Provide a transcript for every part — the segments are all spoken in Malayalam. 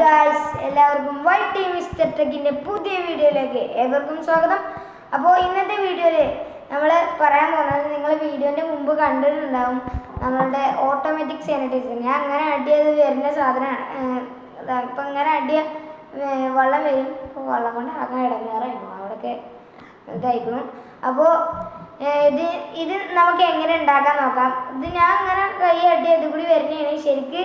ഗായ്സ്, എല്ലാവർക്കും വൈറ്റ് ടീം മിസ്റ്റർ ടെക്കിൻ്റെ പുതിയ വീഡിയോയിലേക്ക് ഏവർക്കും സ്വാഗതം. അപ്പോൾ ഇന്നത്തെ വീഡിയോയിൽ നമ്മൾ പറയാൻ പോകുന്നത്, നിങ്ങൾ വീഡിയോൻ്റെ മുമ്പ് കണ്ടിട്ടുണ്ടാവും, നമ്മളുടെ ഓട്ടോമാറ്റിക് സാനിറ്റൈസർ. ഞാൻ അങ്ങനെ അടിയത് വരുന്ന സാധനമാണ്. ഇപ്പം ഇങ്ങനെ അടിയ വെള്ളം വരും. അപ്പോൾ വെള്ളം കൊണ്ട് ആകെ ഇടങ്ങേറായിരുന്നു, അവിടെയൊക്കെ ഇതായിരിക്കണം. അപ്പോൾ ഇത് നമുക്ക് എങ്ങനെ ഉണ്ടാക്കാൻ നോക്കാം. ഇത് ഞാൻ അങ്ങനെ കൈ അടി ഇത് കൂടി വരുന്നതാണ്. ശരിക്ക്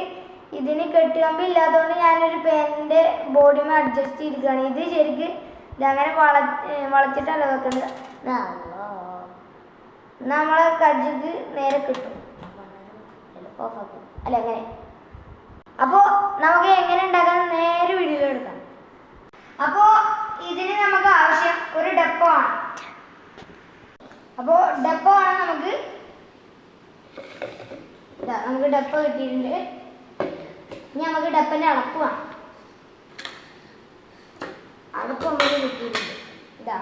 ഇതിന് കെട്ടുകമ്പി ഇല്ലാത്തതുകൊണ്ട് ഞാനൊരു പേനിൻ്റെ ബോഡിമ അഡ്ജസ്റ്റ് ചെയ്തിരിക്കുകയാണ്. ഇത് ശരിക്ക് ഇതങ്ങനെ വളച്ചിട്ടല്ല വെക്കേണ്ടത്. നമ്മളെ കജ്ജിക്ക് നേരെ കിട്ടും, ഓഫാക്കും അല്ല അങ്ങനെ. അപ്പോൾ നമുക്ക് എങ്ങനെ ഉണ്ടാക്കാൻ നേരെ വീഡിയോയിൽ എടുക്കാം. അപ്പോൾ ഇതിന് നമുക്ക് ആവശ്യം ഒരു ഡപ്പോ ആണ്. അപ്പോൾ ഡപ്പോ ആണ് നമുക്ക് ഡപ്പ കിട്ടിയിട്ടുണ്ട്. ഇനി നമുക്ക് ഡപ്പൻ്റെ അടപ്പ് വേണം. അടപ്പ് നമുക്ക് കിട്ടിയിട്ടുണ്ട്, ഇതാ.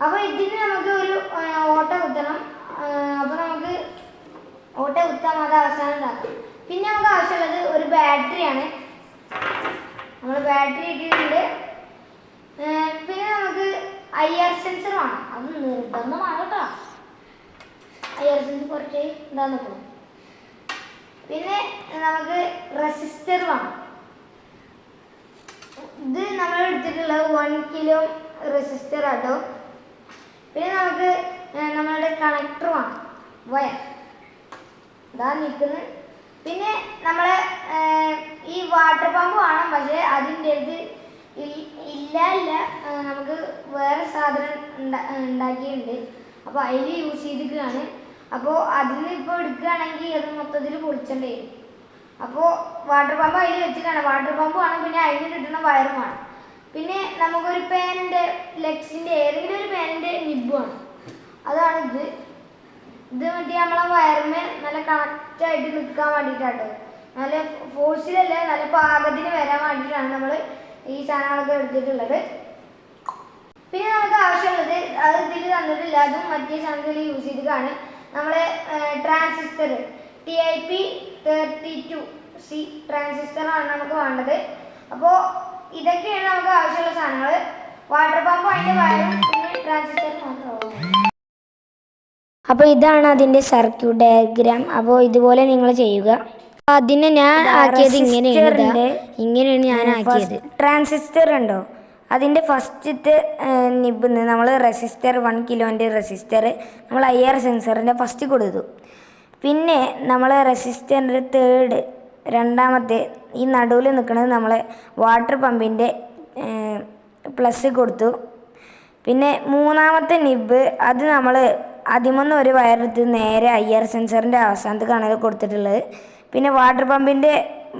അപ്പോൾ ഇതിന് നമുക്ക് ഒരു ഓട്ട കുത്തണം. അപ്പോൾ നമുക്ക് ഓട്ട കുത്താൻ അത് അവസാനം ഉണ്ടാക്കാം. പിന്നെ നമുക്ക് ആവശ്യമുള്ളത് ഒരു ബാറ്ററിയാണ്. നമ്മൾ ബാറ്ററി ഇട്ടിട്ടുണ്ട്. പിന്നെ നമുക്ക് IR സെൻസർ വേണം. അത് നിർബന്ധമാണ് കേട്ടോ. IR സെൻസർ കുറച്ച് എന്താ നോക്കണം. പിന്നെ നമുക്ക് റെസിസ്റ്റർ വേണം. ഇത് നമ്മൾ എടുത്തിട്ടുള്ളത് 1 കിലോ റെസിസ്റ്റർ ആട്ടോ. പിന്നെ നമുക്ക് നമ്മളുടെ കണക്ടർ വേണം, വയർ ഇതാ നിൽക്കുന്നത്. പിന്നെ നമ്മളെ ഈ വാട്ടർ പമ്പ് വേണം. പക്ഷേ അതിൻ്റെ അടുത്ത് ഇല്ല നമുക്ക് വേറെ സാധനം ഉണ്ടാക്കിയിട്ടുണ്ട്. അപ്പോൾ അതിൽ യൂസ് ചെയ്തിരിക്കുകയാണ്. അപ്പോൾ അതിന് ഇപ്പോൾ എടുക്കുകയാണെങ്കിൽ അത് മൊത്തത്തിൽ പൊളിച്ചേണ്ടി വരും. അപ്പോൾ വാട്ടർ പമ്പ് അതിൽ വെച്ചിട്ടാണ്. വാട്ടർ പമ്പ് വേണം. പിന്നെ അതിന് കിട്ടുന്ന വയറും വേണം. പിന്നെ നമുക്കൊരു പേനിൻ്റെ ലെഗ്സിൻ്റെ ഏതെങ്കിലും ഒരു പേനിൻ്റെ നിബ് വേണം. അതാണ് ഇത് മറ്റേ നമ്മളെ വയറിന് നല്ല കണക്റ്റായിട്ട് നിൽക്കാൻ വേണ്ടിയിട്ടാട്ടോ. നല്ല ഫോഴ്സിലല്ല, നല്ല പാകത്തിന് വരാൻ വേണ്ടിയിട്ടാണ് നമ്മൾ ഈ സാധനങ്ങളൊക്കെ എടുത്തിട്ടുള്ളത്. പിന്നെ നമുക്ക് ആവശ്യമുള്ളത്, അത് ഇതിൽ തന്നിട്ടില്ല, അതും മറ്റേ സാധനത്തിൽ യൂസ് ചെയ്തിട്ടാണ്, നമ്മളെ ട്രാൻസിസ്റ്റർ TIP32C ട്രാൻസിസ്റ്ററാണ് നമുക്ക് വേണ്ടത്. അപ്പോൾ ഇതൊക്കെയാണ് നമുക്ക് ആവശ്യമുള്ള സാധനങ്ങൾ. വാട്ടർ പമ്പും അതിൻ്റെ വയറും പിന്നെ ട്രാൻസിസ്റ്റർ മാത്രം. അപ്പോൾ ഇതാണ് അതിൻ്റെ സർക്യൂട്ട് ഡയഗ്രാം. അപ്പോൾ ഇതുപോലെ നിങ്ങൾ ചെയ്യുക. അതിനെ ഞാൻ ആക്കിയത് ഇങ്ങനെയാണ് ഞാൻ ആക്കിയത്. ട്രാൻസിസ്റ്റർ ഉണ്ടോ, അതിൻ്റെ ഫസ്റ്റത്തെ നിബിന്ന് നമ്മൾ റെസിസ്റ്റർ 1 കിലോൻ്റെ റെസിസ്റ്റർ നമ്മൾ IR സെൻസറിൻ്റെ ഫസ്റ്റ് കൊടുത്തു. പിന്നെ നമ്മൾ റെസിസ്റ്ററിൻ്റെ രണ്ടാമത്തെ ഈ നടുവിൽ നിൽക്കുന്നത് നമ്മളെ വാട്ടർ പമ്പിൻ്റെ പ്ലസ് കൊടുത്തു. പിന്നെ മൂന്നാമത്തെ നിബ് അത് നമ്മൾ അതിമൊന്ന് ഒരു വയറെടുത്ത് നേരെ IR സെൻസറിൻ്റെ അവസാനത്തേക്കാണ് കൊടുത്തിട്ടുള്ളത്. പിന്നെ വാട്ടർ പമ്പിൻ്റെ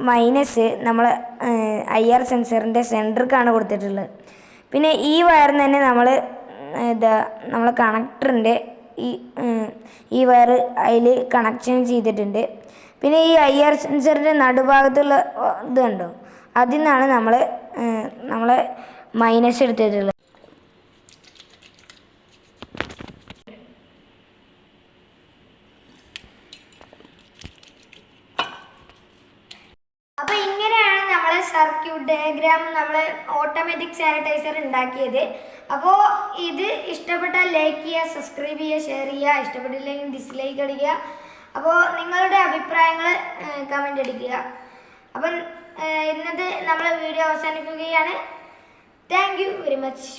മൈനസ് നമ്മൾ IR സെൻസറിൻ്റെ സെൻറ്ററിക്കാണ് കൊടുത്തിട്ടുള്ളത്. പിന്നെ ഈ വയറിന് തന്നെ നമ്മൾ നമ്മളെ കണക്ടറിൻ്റെ ഈ വയർ അതിൽ കണക്ഷൻ ചെയ്തിട്ടുണ്ട്. പിന്നെ ഈ IR സെൻസറിൻ്റെ നടുഭാഗത്തുള്ള ഇത് കണ്ടോ, അതിൽ നിന്നാണ് നമ്മളെ മൈനസ് എടുത്തിട്ടുള്ളത്. അപ്പോൾ ഇങ്ങനെയാണ് നമ്മളെ സർക്യൂട്ട് ഡയഗ്രാം, നമ്മൾ ഓട്ടോമാറ്റിക് സാനിറ്റൈസർ ഉണ്ടാക്കിയത്. അപ്പോൾ ഇത് ഇഷ്ടപ്പെട്ടാൽ ലൈക്ക് ചെയ്യുക, സബ്സ്ക്രൈബ് ചെയ്യുക, ഷെയർ ചെയ്യുക. ഇഷ്ടപ്പെട്ടില്ലെങ്കിൽ ഡിസ്ലൈക്ക് അടിക്കുക. അപ്പോൾ നിങ്ങളുടെ അഭിപ്രായങ്ങൾ കമൻ്റ് അടിക്കുക. അപ്പം ഇന്നത്തെ നമ്മളെ വീഡിയോ അവസാനിപ്പിക്കുകയാണ്. Thank you very much.